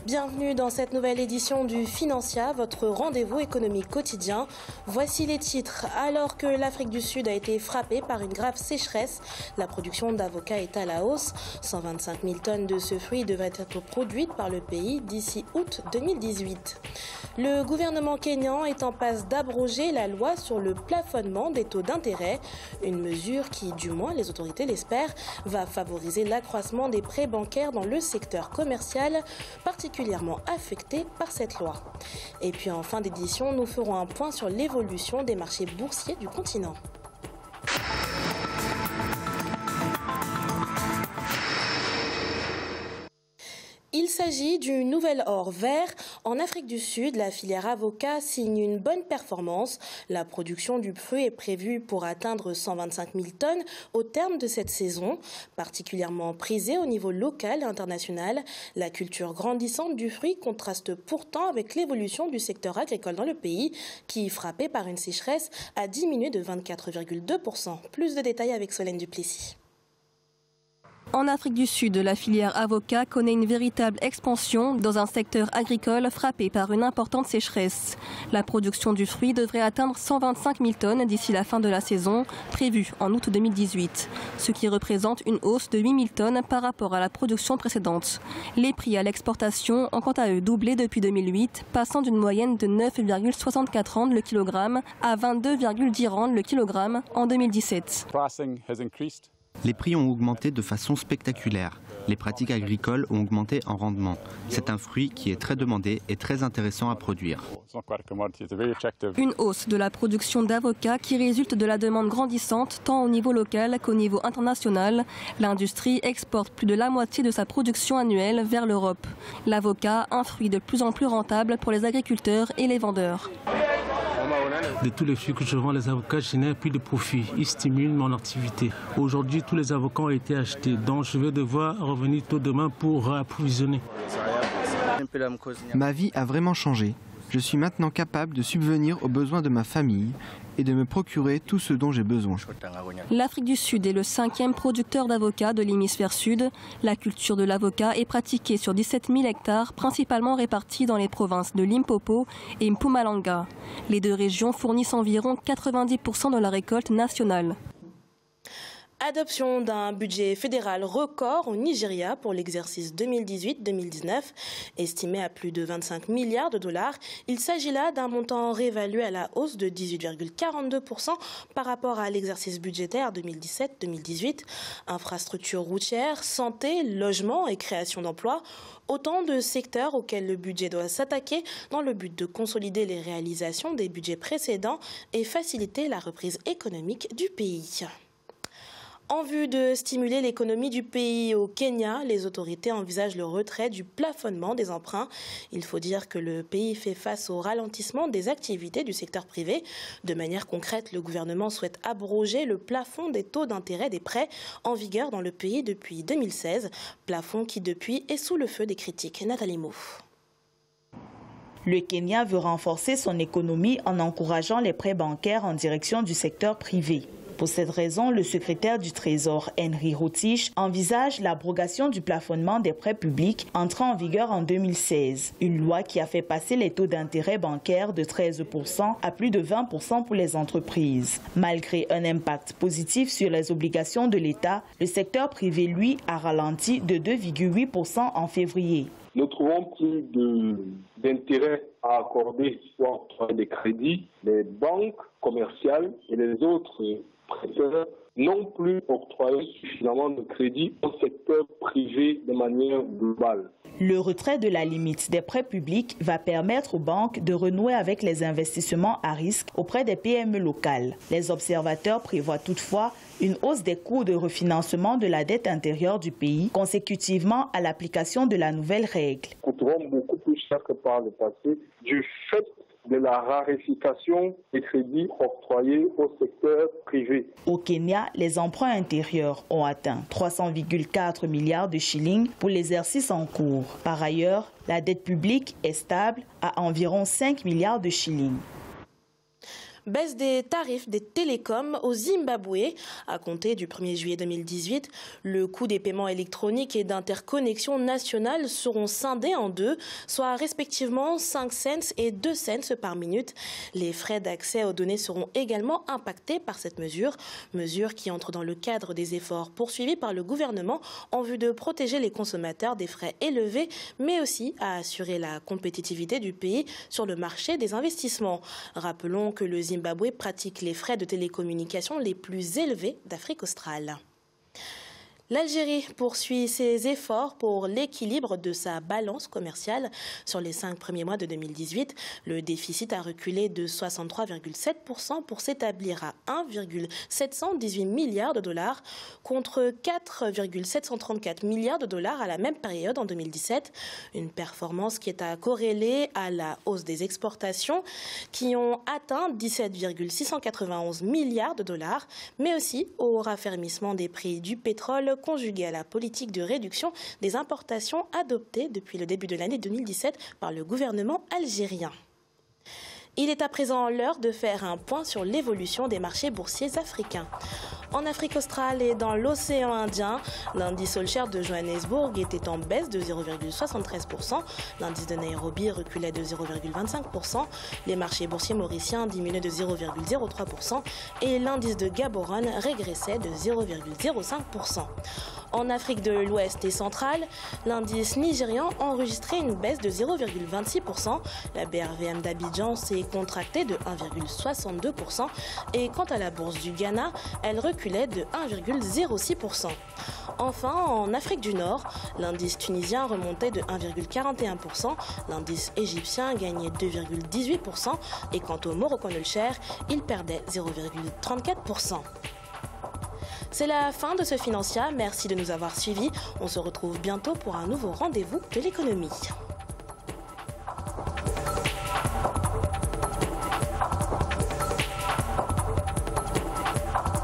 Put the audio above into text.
Bienvenue dans cette nouvelle édition du Financia, votre rendez-vous économique quotidien. Voici les titres. Alors que l'Afrique du Sud a été frappée par une grave sécheresse, la production d'avocats est à la hausse. 125 000 tonnes de ce fruit devraient être produites par le pays d'ici août 2018. Le gouvernement kényan est en passe d'abroger la loi sur le plafonnement des taux d'intérêt, une mesure qui, du moins les autorités l'espèrent, va favoriser l'accroissement des prêts bancaires dans le secteur commercial, particulièrement affecté par cette loi. Et puis en fin d'édition, nous ferons un point sur l'évolution des marchés boursiers du continent. Il s'agit du nouvel or vert. En Afrique du Sud, la filière avocat signe une bonne performance. La production du fruit est prévue pour atteindre 125 000 tonnes au terme de cette saison. Particulièrement prisée au niveau local et international, la culture grandissante du fruit contraste pourtant avec l'évolution du secteur agricole dans le pays, qui, frappé par une sécheresse, a diminué de 24,2%. Plus de détails avec Solène Duplessis. En Afrique du Sud, la filière avocat connaît une véritable expansion dans un secteur agricole frappé par une importante sécheresse. La production du fruit devrait atteindre 125 000 tonnes d'ici la fin de la saison, prévue en août 2018, ce qui représente une hausse de 8 000 tonnes par rapport à la production précédente. Les prix à l'exportation ont quant à eux doublé depuis 2008, passant d'une moyenne de 9,64 rand le kilogramme à 22,10 rand le kilogramme en 2017. Les prix ont augmenté de façon spectaculaire. Les pratiques agricoles ont augmenté en rendement. C'est un fruit qui est très demandé et très intéressant à produire. Une hausse de la production d'avocats qui résulte de la demande grandissante tant au niveau local qu'au niveau international. L'industrie exporte plus de la moitié de sa production annuelle vers l'Europe. L'avocat, un fruit de plus en plus rentable pour les agriculteurs et les vendeurs. De tous les fruits que je vends, les avocats génèrent plus de profit. Ils stimulent mon activité. Aujourd'hui, tous les avocats ont été achetés. Donc, je vais devoir revenir tôt demain pour approvisionner. Ma vie a vraiment changé. Je suis maintenant capable de subvenir aux besoins de ma famille et de me procurer tout ce dont j'ai besoin. L'Afrique du Sud est le 5e producteur d'avocats de l'hémisphère sud. La culture de l'avocat est pratiquée sur 17 000 hectares, principalement répartis dans les provinces de Limpopo et Mpumalanga. Les deux régions fournissent environ 90% de la récolte nationale. Adoption d'un budget fédéral record au Nigeria pour l'exercice 2018-2019, estimé à plus de 25 milliards de dollars. Il s'agit là d'un montant réévalué à la hausse de 18,42% par rapport à l'exercice budgétaire 2017-2018. Infrastructures routières, santé, logement et création d'emplois, autant de secteurs auxquels le budget doit s'attaquer dans le but de consolider les réalisations des budgets précédents et faciliter la reprise économique du pays. En vue de stimuler l'économie du pays au Kenya, les autorités envisagent le retrait du plafonnement des emprunts. Il faut dire que le pays fait face au ralentissement des activités du secteur privé. De manière concrète, le gouvernement souhaite abroger le plafond des taux d'intérêt des prêts en vigueur dans le pays depuis 2016, plafond qui depuis est sous le feu des critiques. Nathalie Mouf. Le Kenya veut renforcer son économie en encourageant les prêts bancaires en direction du secteur privé. Pour cette raison, le secrétaire du Trésor, Henry Rotich, envisage l'abrogation du plafonnement des prêts publics entrant en vigueur en 2016. Une loi qui a fait passer les taux d'intérêt bancaires de 13% à plus de 20% pour les entreprises. Malgré un impact positif sur les obligations de l'État, le secteur privé, lui, a ralenti de 2,8% en février. Nous trouvons plus d'intérêt à accorder ou à octroyer des crédits. Les banques commerciales et les autres prêteurs n'ont plus octroyé suffisamment de crédits au secteur privé de manière globale. Le retrait de la limite des prêts publics va permettre aux banques de renouer avec les investissements à risque auprès des PME locales. Les observateurs prévoient toutefois une hausse des coûts de refinancement de la dette intérieure du pays consécutivement à l'application de la nouvelle règle. Nous coûteront beaucoup plus cher que par le passé du fait de la raréfaction des crédits octroyés au secteur privé. Au Kenya, les emprunts intérieurs ont atteint 300,4 milliards de shillings pour l'exercice en cours. Par ailleurs, la dette publique est stable à environ 5 milliards de shillings. Baisse des tarifs des télécoms au Zimbabwe. À compter du 1er juillet 2018, le coût des paiements électroniques et d'interconnexion nationale seront scindés en deux, soit respectivement 5 cents et 2 cents par minute. Les frais d'accès aux données seront également impactés par cette mesure qui entre dans le cadre des efforts poursuivis par le gouvernement en vue de protéger les consommateurs des frais élevés, mais aussi à assurer la compétitivité du pays sur le marché des investissements. Rappelons que le Zimbabwe pratique les frais de télécommunication les plus élevés d'Afrique australe. L'Algérie poursuit ses efforts pour l'équilibre de sa balance commerciale. Sur les 5 premiers mois de 2018, le déficit a reculé de 63,7% pour s'établir à 1,718 milliards de dollars contre 4,734 milliards de dollars à la même période en 2017. Une performance qui est à corréler à la hausse des exportations qui ont atteint 17,691 milliards de dollars, mais aussi au raffermissement des prix du pétrole conjugué à la politique de réduction des importations adoptée depuis le début de l'année 2017 par le gouvernement algérien. Il est à présent l'heure de faire un point sur l'évolution des marchés boursiers africains. En Afrique australe et dans l'océan Indien, l'indice All Share de Johannesburg était en baisse de 0,73%, l'indice de Nairobi reculait de 0,25%, les marchés boursiers mauriciens diminuaient de 0,03% et l'indice de Gaborone régressait de 0,05%. En Afrique de l'Ouest et centrale, l'indice nigérian enregistrait une baisse de 0,26%, la BRVM d'Abidjan s'est contractée de 1,62% et quant à la bourse du Ghana, elle reculait de 1,06%. Enfin, en Afrique du Nord, l'indice tunisien remontait de 1,41%, l'indice égyptien gagnait 2,18% et quant au Moroccan All Share, il perdait 0,34%. C'est la fin de ce Financia. Merci de nous avoir suivis. On se retrouve bientôt pour un nouveau rendez-vous de l'économie.